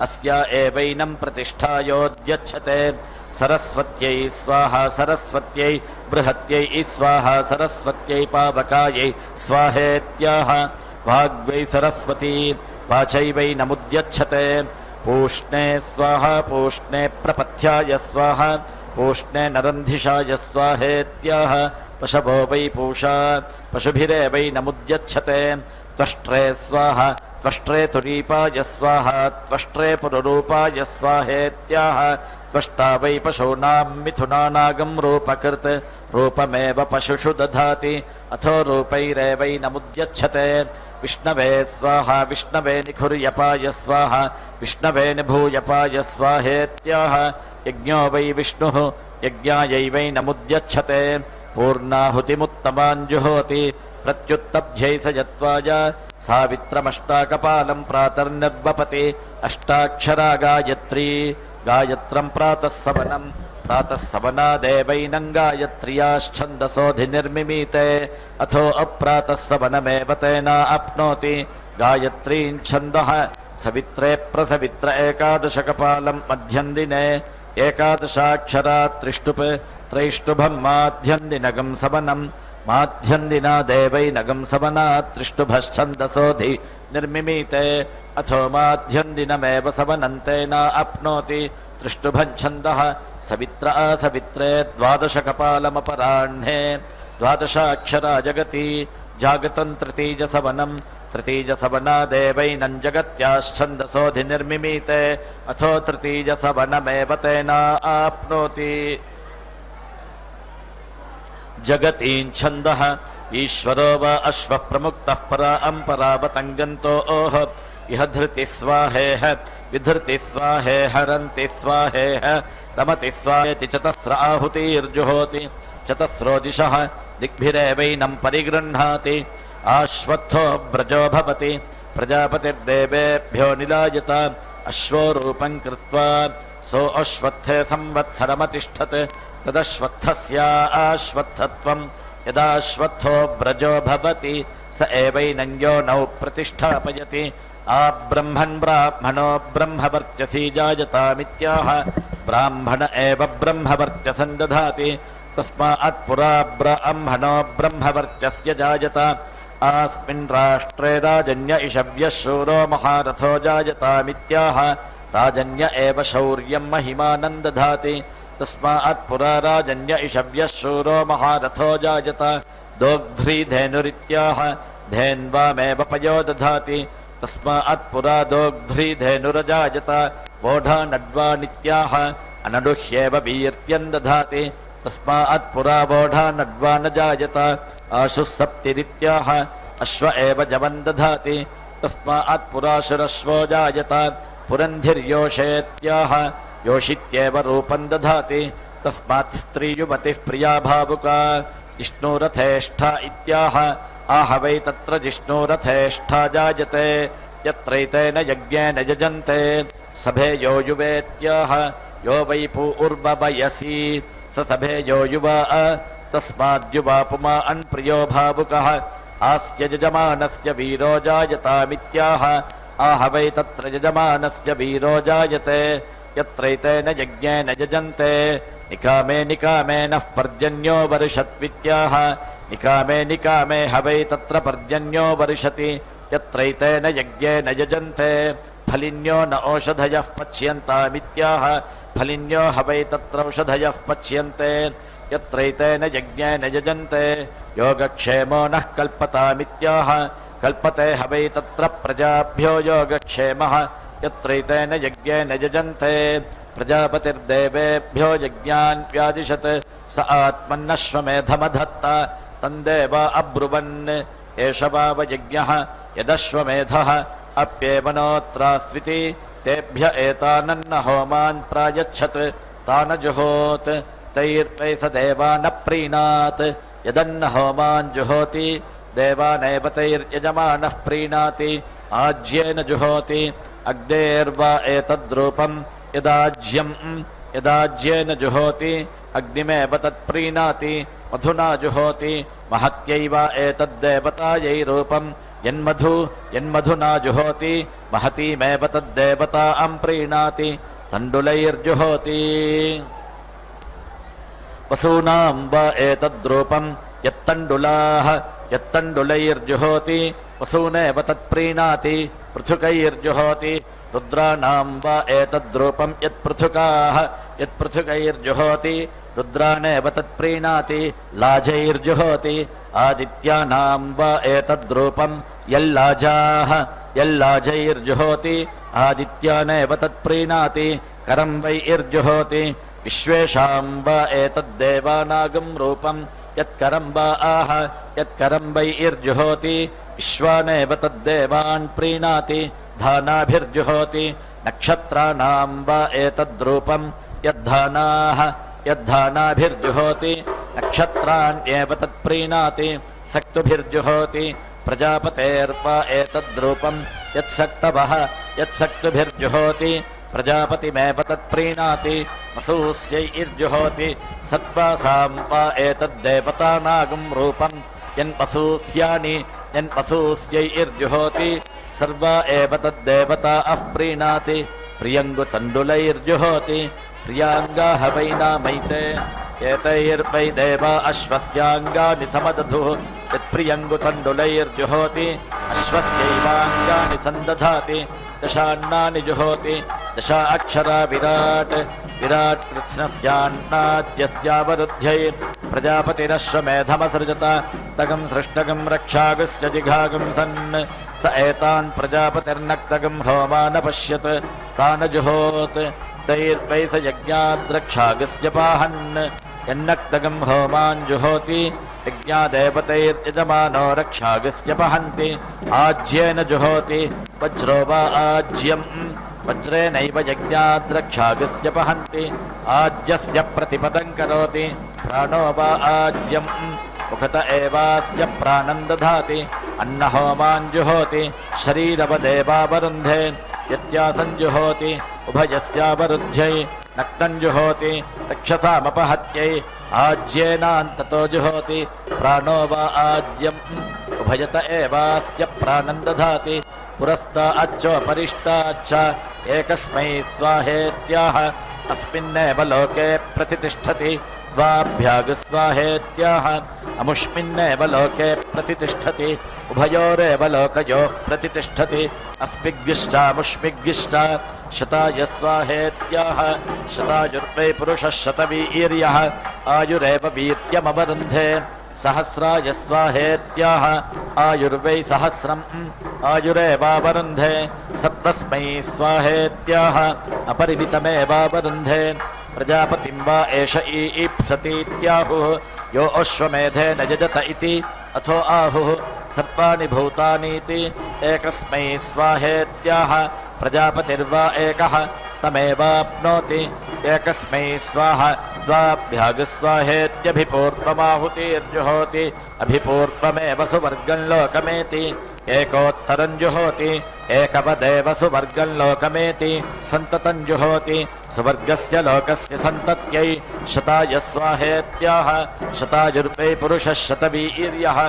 अस्या एवैनं प्रतिष्ठायोद्यच्छते सरस्वत्यै स्वाहा सरस्वत्यै बृहत्यै स्वाहा सरस्वत्यै पावकायै स्वाहेत्याह वाग्वै सरस्वती वाचैवै नमुद्यच्छते पूष्णे स्वाहा पूष्णे प्रपथ्याय स्वाहा पूष्णे नरन्धिषाय स्वाहेत्याह पशवो वै पूषा पशुभिरेवै नमुद्यच्छते त्वष्ट्रे स्वाहा त्वष्ट्रे तुरीपाय स्वाहा त्वष्ट्रे पुरुरूपाय स्वाहेत्याह त्वष्टा वै पशूनां मिथुनानागं रूपकृत् रूपमेव पशुषु दधाति अथो रूपैरेवै नमुद्यच्छते विष्णवे स्वाहा विष्णवे निखुर्यपाय स्वाहा विष्णवे निभूयपाय स्वाहेत्याह यज्ञो वै विष्णुः यज्ञायै नमुद्यच्छते पूर्णाहुतिमुत्तमाञ्जुहोति प्रत्युत्तभ्यै स यत्वाय सावित्रमष्टाकपालं प्रातर्निर्वपति अष्टाक्षरा गायत्री गायत्रं प्रातः सवनं प्रातः सवनादेवैनं गायत्र्याश्छन्दसोऽधिनिर्मिमीते अथो अप्रातः सवनमेव तेनाप्नोति गायत्रीं छन्दः सवित्रे प्रसवित्र एकादशकपालं मध्यन्दिने ఏకాదశాక్షరా త్రిష్టుప్ త్రైష్టుభం మాధ్యందినగం సవనం మాధ్యందినా దేవైనగం సవనాత్ త్రిష్టుభశ్చందసోధి నిర్మిమీతే అథో మాధ్యందినమేవ సవనంతేన అప్నోతి త్రిష్టుభం ఛందః సవిత్ర సవిత్రే ద్వాదశకపాలమపరాహ్నే ద్వాదశాక్షరా జగతి జాగతం తృతీజసవనం తృతీజసవనా దేవైనం జగత్యాశ్చందసోధి నిర్మిమీతే అథో తృతీజసవనమేవ తేన ఆప్నోతి జగతీం ఛందః ఈశ్వరో వా అశ్వ ప్రముక్తః పరాం పరావతంగంతో ఓహ ఇహ ధృతి స్వాహేహ విధృతి స్వాహేహ రంతి స్వాహేహ రమతి స్వాహేతి చతస్ర ఆహుతిర్జుహోతి చతస్రో దిశః దిగ్భిరేవైనం పరిగృహ్ణాతి ఆశ్వత్థో వ్రజో భవతి ప్రజాపతిర్దేవేభ్యో నిలాయత అశ్వో రూపం కృత్వా సో అశ్వత్థే సంవత్సరమతిష్ఠత్ తదశ్వత్థస్యా ఆశ్వత్థత్వం యదాశ్వత్థో వ్రజో భవతి స ఏవైనం యోనౌ ప్రతిష్ఠాపయతి ఆ బ్రహ్మన్ బ్రాహ్మణో బ్రహ్మవర్చసి జాయతామిత్యాహ బ్రాహ్మణ ఏవ బ్రహ్మవర్చసం దధాతి తస్మాత్ పురా బ్రాహ్మణో బ్రహ్మవర్చస్య జాయత ఆస్మిన్ రాష్ట్రే రాజన్య ఇషవ్యః శూరో మహారథో జాయతామిత్యాహ రాజన్య ఏవ శౌర్యం మహిమానం దధాతి తస్మాత్ పురా రాజన్య ఇషవ్యః శూరో మహారథో జాయత దోగ్ధ్రీ ధేనురిత్యాహ ధేన్వామేవ పయో దధాతి తస్మాత్ పురా దోగ్ధ్రీ ధేనురజాయత వోఢా నడ్వానిత్యాహ అనడుహ్యేవ వీర్యం దధాతి తస్మాత్ పురా వోఢా నడ్వా న జాయత ఆశుః సప్తిరిత్యాహ అశ్వ ఏవ జవం దధాతి తస్మాత్ పురాశురశ్వో జాయత పురంధిర్యోషేత్యాహ योषित्येव रूपं दधाति तस्मात् स्त्रीयुवतिः प्रिया भावुका जिष्णुरथेष्ठा इत्याह आह वै तत्र जिष्णुरथेष्ठा जायते यत्रैतेन यज्ञेन यजन्ते सभेयो युवेत्याह यो वै पूर्ववयसि स सभेयो युवा तस्माद्युवा पुमान् प्रियो भावुकः आस्य यजमानस्य वीरो जायतामित्याह आह वै तत्र यजमानस्य वीरो जायते यत्रैतेन यज्ञेन यजन्ते निकामे निकामे नः पर्जन्यो वर्षत्वित्याह निकामे निकामे हवै तत्र पर्जन्यो वर्षति यत्रैतेन यज्ञेन यजन्ते फलिन्यो न ओषधयः पच्यन्तामित्याह फलिन्यो हवै तत्र औषधयः पच्यन्ते यत्रैतेन यज्ञेन यजन्ते योगक्षेमो नः कल्पतामित्याह कल्पते हवै तत्र प्रजाभ्यो योगक्षेमः यत्रैतेन यज्ञेन यजन्ते प्रजापतिर्देवेभ्यो यज्ञान् व्यादिशत् स आत्मन्नश्वमेधमधत्त तन्देव अब्रुवन् एष वाव यज्ञः यदश्वमेधः अप्येवनोत्रास्विति तेभ्य एतानन्न होमान् प्रायच्छत् तानजुहोत् तैर्वै स देवान् प्रीणात् यदन्न होमान् जुहोति देवानेव तैर्यजमानः प्रीणाति आज्येन जुहोति अग्नेर्वा एतद्रूपं यदाज्येन जुहोति अग्निमेव तत्प्रीणाति मधुना जुहोति महत्यैव एतद्देवतायै रूपं यन्मधुना जुहोति महतीमेव तद्देवतां प्रीणाति तण्डुलैर्जुहोति वसूनां वा एतद्रूपं यत्तण्डुलैर्जुहोति वसूनेव तत्प्रीणाति पृथुकैर्जुहोति रुद्राणां वा एतद्रूपं यत्पृथुकैर्जुहोति रुद्रानेव तत्प्रीणाति लाजैर्जुहोति आदित्यानां वा एतद्रूपं यल्लाजैर्जुहोति आदित्यानेव तत्प्रीणाति करं वैर्जुहोति विश्वेषां वा एतद्देवानागं रूपं यत्करं वा आह यत्करं वैर्जुहोति विश्वानेव तद्देवान् प्रीणाति धानाभिर्जुहोति नक्षत्राणां वा एतद्रूपं यद्धानाभिर्जुहोति नक्षत्राण्येव तत्प्रीणाति सक्तुभिर्जुहोति प्रजापतेर्वा एतद्रूपं यत्सक्तुभिर्जुहोति प्रजापतिमेव तत्प्रीणाति वसूस्यैर्जुहोति सत्त्वासां वा एतद्देवतानागं रूपं यन्वसूस्यैर्जुहोति सर्वा एव तद्देवता प्रीणाति प्रियङ्गुतण्डुलैर्जुहोति प्रियांगाः वै नामैते एतैर्वै देवा अश्वस्याङ्गानि समदधुः यत्प्रियङ्गुतण्डुलैर्जुहोति अश्वस्यैवाङ्गानि सन्दधाति दशान्नानि जुहोति दशा अक्षरा विराट् विराट् कृत्स्नस्यान्नाद्यस्यावरुध्यै प्रजापतिरश्वमेधमसृजत तगं सृष्टगं रक्षागस्य जिघागं सन् स एतान् प्रजापतिर्नक्तगं होमानपश्यत् तानजुहोत् तैर्वै स यज्ञाद्रक्षागस्य पाहन् यन्नक्तगं होमान् जुहोति यज्ञादेवतैर्यजमानो रक्षागस्य पहन्ति आज्येन जुहोति वज्रो वा आज्यम् वज्रेणैव यज्ञाद्रक्षागस्य पहन्ति आज्यस्य प्रतिपदं करोति प्राणो वा आज्यम् मुखत एवास्य प्राणं दधाति अन्नहोमान् जुहोति शरीरवदेवावरुन्धे यत्यासञ्जुहोति उभयस्यावरुध्यै नक्तं जुहोति रक्षसामपहत्यै आज्येनान्ततो जुहोति प्राणो वा आज्यम् उभयत एवास्य प्राणं दधाति पुरस्ताच्चोपरिष्टाच्च एकस्मै स्वाहेत्याह अस्मिन्नेव लोके प्रतिष्ठति द्वाभ्यागस्वाहेत्याह अमुष्मिन्नेव लोके प्रतिष्ठति उभयोरेव लोकयोः प्रतिष्ठति अस्मिग्गिष्टामुष्मिग्गिष्टा शताय स्वाहेत्याह शतायुर्वै पुरुषः शतवीर्यः आयुरेव वीर्यमवरुन्धे सहस्राय स्वाहेत्याह आयुर्वै सहस्रम् आयुरेवावरुन्धे सत्तस्मै स्वाहेत्याह अपरिमितमेवावरुन्धे प्रजापतिं वा एष ईप्सतीत्याहुः यो अश्वमेधेन यजत इति अथो आहुः सर्वाणि भूतानीति एकस्मै स्वाहेत्याह प्रजापतिर्वा एकः तमेवाप्नोति एकस्मै स्वाहा द्वाभ्यागस्वाहेत्यभिपूर्वमाहुतिर्जुहोति अभिपूर्वमेव सुवर्गं लोकमेति एकोत्तरं जुहोति एकवदेव सुवर्गं लोकमेति सन्ततं जुहोति सुवर्गस्य लोकस्य सन्तत्यै शताय स्वाहेत्याह शतायुर्वै पुरुषः शतवीर्यः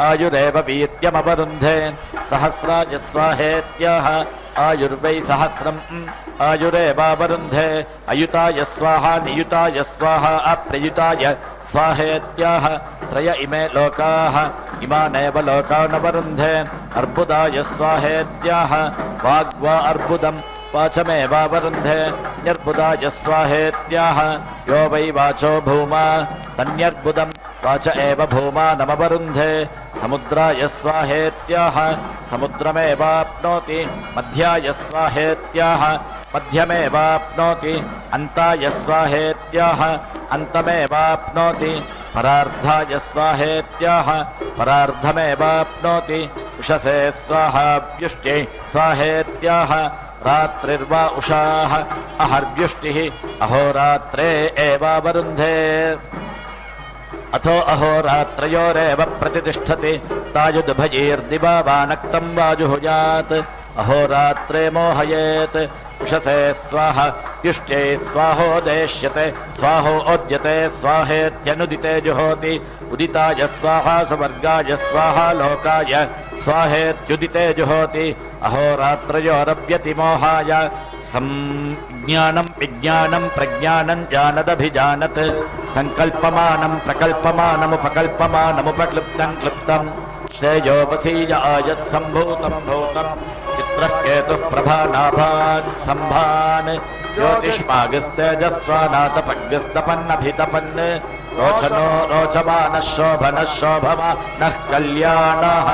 आयुरेव वीर्यमवरुन्धे सहस्राय स्वाहेत्याह आयुर्वै सहस्रम् आयुरेवावरुन्धे अयुताय स्वाहा नियुताय स्वाहा अप्रयुताय स्वाहेत्याह त्रय इमे लोकाः इमानेव लोकानवरुन्धे अर्बुदाय स्वाहेत्याह वाग्वा अर्बुदम् वाचमेवावरुन्धे न्यर्बुदाय स्वाहेत्याह यो वै वाचो भूमा तन्यर्बुदम् वाच एव भूमा नमवरुन्धे समुद्राय स्वाहेत्याह समुद्रमेवाप्नोति मध्याय स्वाहेत्याह मध्यमेवाप्नोति अन्ताय स्वाहेत्याह अन्तमेवाप्नोति परार्धाय स्वाहेत्याह परार्धमेवाप्नोति उषसे स्वाहा व्युष्ट्यै स्वाहेत्याह रात्रिर्वा उषाः अहर्व्युष्टिः अहोरात्रे एवावरुन्धे अथो अहोरात्रयोरेव प्रतिष्ठति तायुद्भयैर्दिवा वा नक्तं वा जुहुयात् अहोरात्रे मोहयेत् उषसे स्वाहा युष्ट्यै स्वाहोदेश्यते स्वाहोद्यते स्वाहेत्यनुदिते जुहोति उदिताय स्वाहा सुवर्गाय स्वाहा लोकाय स्वाहेत्युदिते जुहोति अहोरात्रयोरव्यतिमोहाय संज्ञानं विज्ञानं प्रज्ञानं जानदभिजानत् संकल्पमानं प्रकल्पमानमुपकल्पमानमुपक्लृप्तं क्लृप्तं श्रेयोपसीय आयत् सम्भूतं भूतं चित्रः केतुः प्रभानाभान् सम्भान् ज्योतिष्मागस्तेजस्वानातपग्यस्तपन्नभितपन् रोचनो रोचमानः शोभनः शोभमानः कल्याणः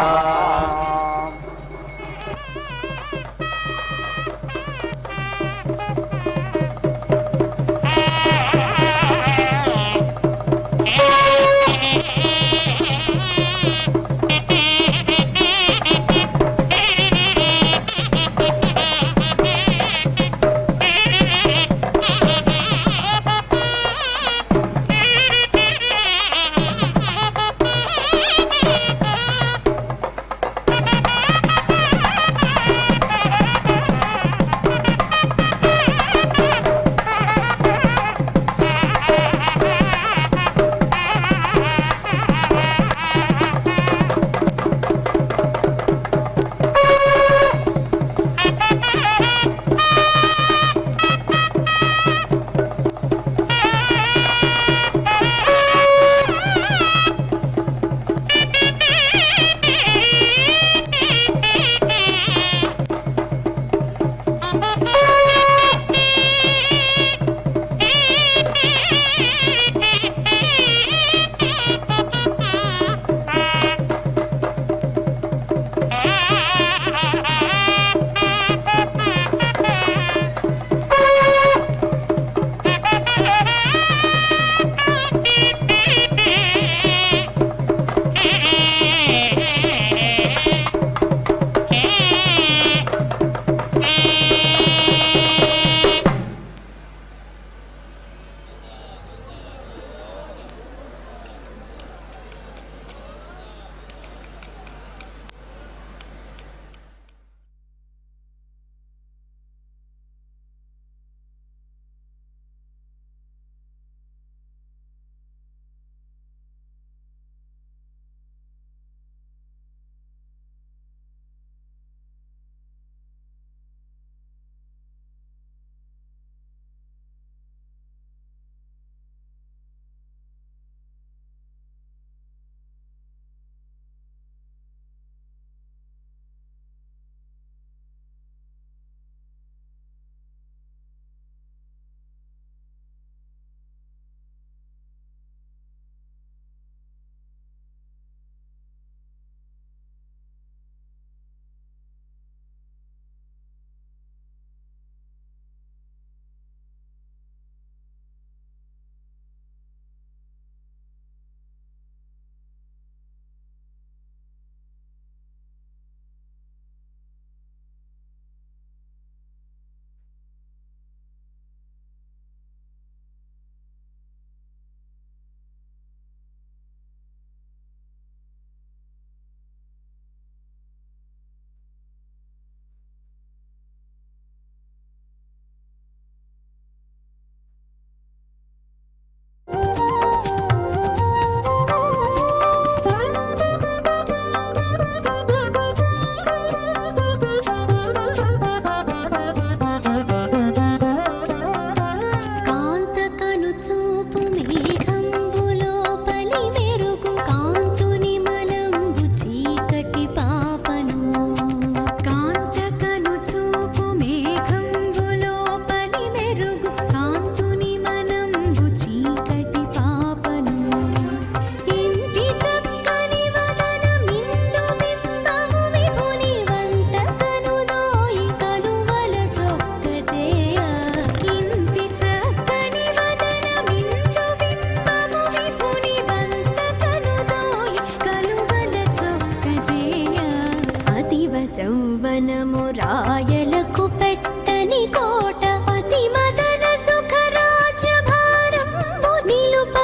దివ చౌవనము రాయలకు పెట్టని కోట పతి మదన సుఖరాజ్య భారంబు నిలుప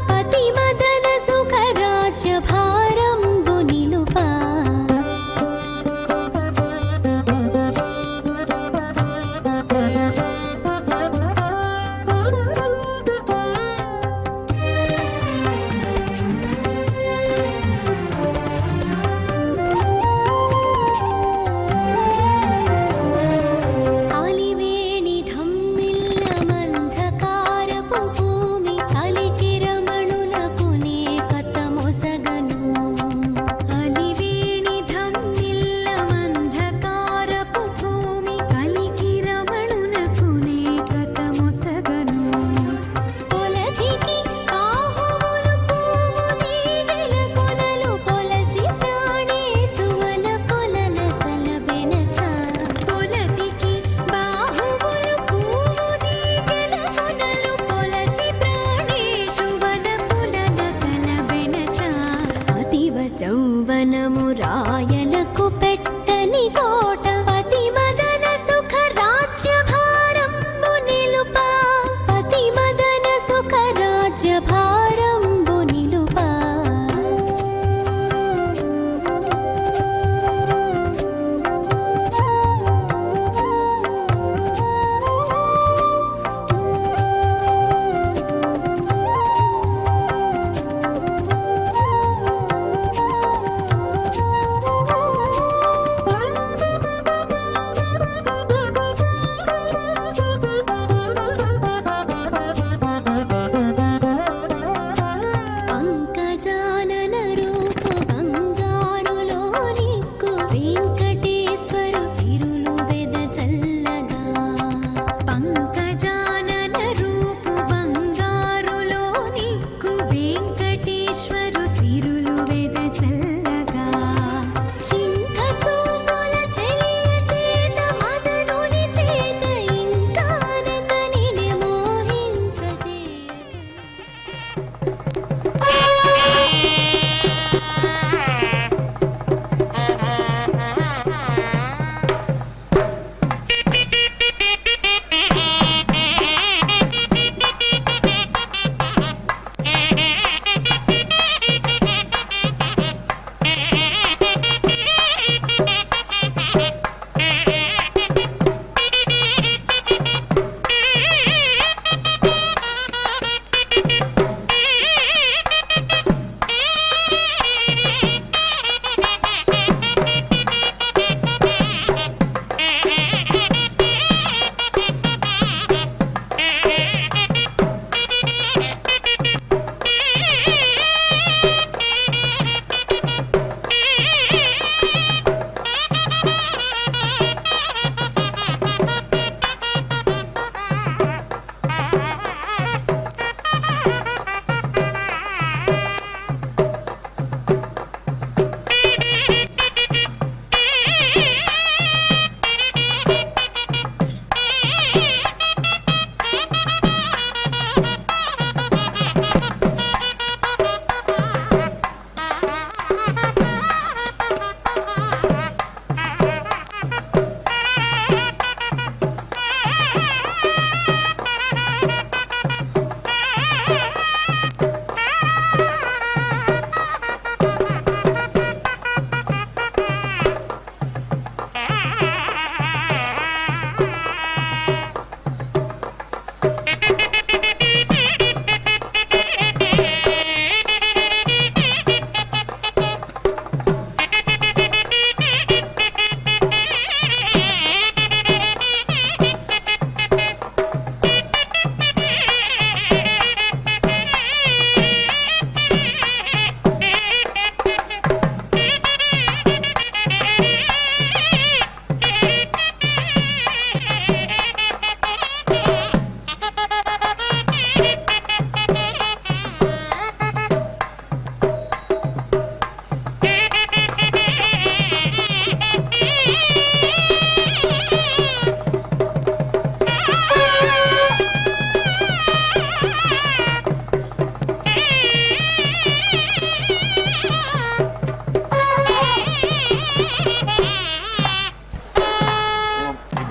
పతి మదన సుఖరాజ్య భారంబు నిలుప ఆలివేణి ధమ్మిల్ల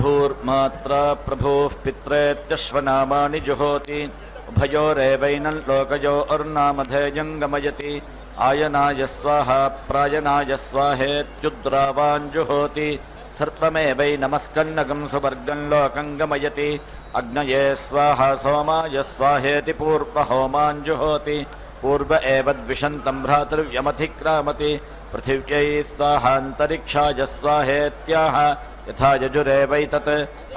भूर्मात्रा प्रभुः पित्रेत्यश्वनामानि जुहोति उभयोरेवैनं लोकयोर्नामधेयं गमयति आयनाय स्वाहा प्रायनाय स्वाहेत्युद्रावान् जुहोति सर्वमेवैनमस्कन्नगं सुवर्गं लोकं गमयति अग्नये स्वाहा सोमाय स्वाहेति पूर्वहोमान् जुहोति पूर्व एव द्विषन्तं भ्रातृव्यमधिक्रामति पृथिव्यै स्वाहान्तरिक्षाय स्वाहेत्याह यथा यजुरेवैतत्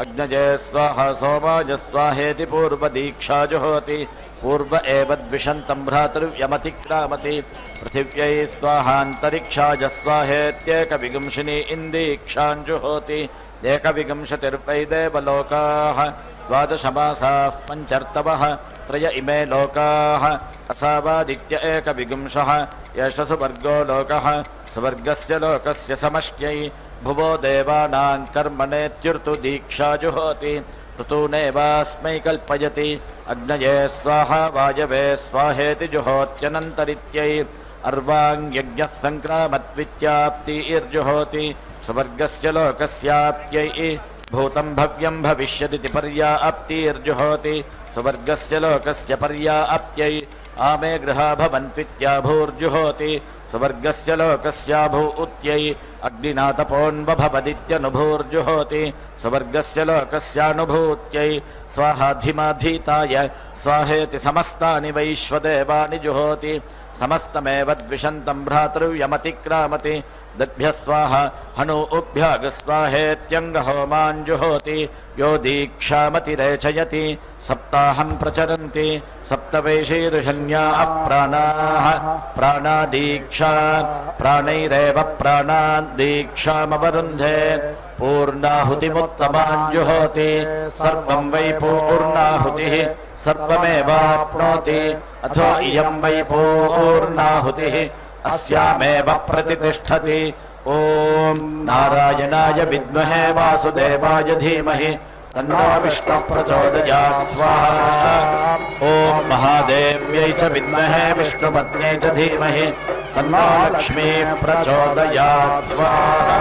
अग्नये स्वाहा सोमाय स्वाहेति पूर्वदीक्षा जुहोति पूर्व एव द्विषन्तं भ्रातृव्यमतिक्रामति पृथिव्यै स्वाहान्तरिक्षाय स्वाहेत्येकविगुंशिनी इन्दीक्षां जुहोति एकविगुंशतिर्वै देवलोकाः द्वादशमासाः पञ्चर्तवः त्रय इमे लोकाः असावादित्य एकविगुंशः एष सुवर्गो लोकः सुवर्गस्य लोकस्य समष्ट्यै भुवो देवानां कर्मणेत्युर्तु दीक्षा जुहोति ऋतूनेवास्मै कल्पयति अग्नये स्वाहा वायवे स्वाहेति जुहोत्यनन्तरित्यै अर्वाङ्यज्ञः सङ्क्रामत्वित्याप्तिर्जुहोति सुवर्गस्य लोकस्याप्त्यै भूतं भव्यं भविष्यदिति पर्याप्तिर्जुहोति सुवर्गस्य लोकस्य पर्याप्त्यै आमे गृहा भवन्त्वित्याभूर्जुहोति सुवर्गस्य लोकस्याभूत्यै अग्निनातपोन्वभवदित्यनुभूर्जुहोति सुवर्गस्य लोकस्यानुभूत्यै स्वाहाधिमाधीताय स्वाहेति समस्तानि वैश्वदेवानि जुहोति समस्तमेव द्विषन्तं भ्रातृव्यमतिक्रामति दद्भ्यः स्वाहा हनूभ्यागस्वाहेत्यङ्गहोमान् जुहोति यो दीक्षामतिरेचयति सप्ताहं प्रचरन्ति सप्तवैशीर्षण्याः प्राणाः प्राणादीक्षा प्राणैरेव प्राणान् दीक्षामवरुन्धे पूर्णाहुतिमुत्तमान् जुहोति सर्वं वै पूर्णाहुतिः सर्वमेवाप्नोति अथो इयं वै पूर्णाहुतिः अस्यामेव प्रतिष्ठति ॐ नारायणाय विद्महे वासुदेवाय धीमहि तन्नो विष्णुः प्रचोदयात् स्वाहा ॐ महादेव्यै च विद्महे विष्णुपत्न्यै च धीमहि तन्नो लक्ष्मीः प्रचोदयात् स्वाहा।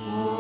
ॐ